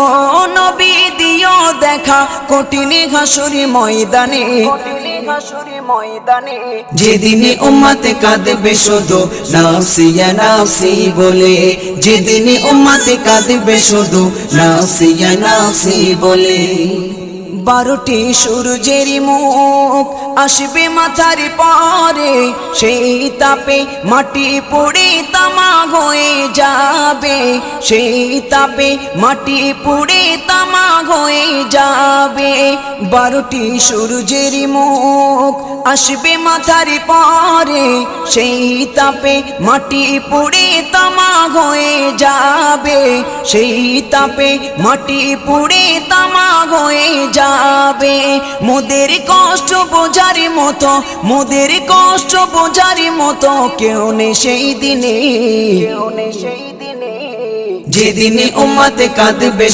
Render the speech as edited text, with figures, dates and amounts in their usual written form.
ও নবী দিও দেখা কঠিন হাসুরি ময়দানে, যেদিনে উম্মতে কাঁদবে শুধু নাফসি ইয়া নাফসি বলে, যেদিনে উম্মতে কাঁদবে শুধু নাফসি ইয়া নাফসি বলে। 12টি সূর্যের মুখ আসবে মাথার পরে, সেই তাপে মাটি পুড়ে তামা হয়ে যাবে, সেই তাপে মাটি পুড়ে তামা হয়ে যাবে। 12টি সূর্যের মুখ আসবে মাথার পরে, সেই তাপে মাটি পুড়ে তামা হয়ে যাবে, সেই তাপে মাটি পুড়ে তামা হয়ে যাবে। মোদের কষ্ট বোঝার মতো, মোদের কষ্ট বোঝার মতো কেউ নেই সেই দিনে, যেদিনে উম্মতে কাঁদবে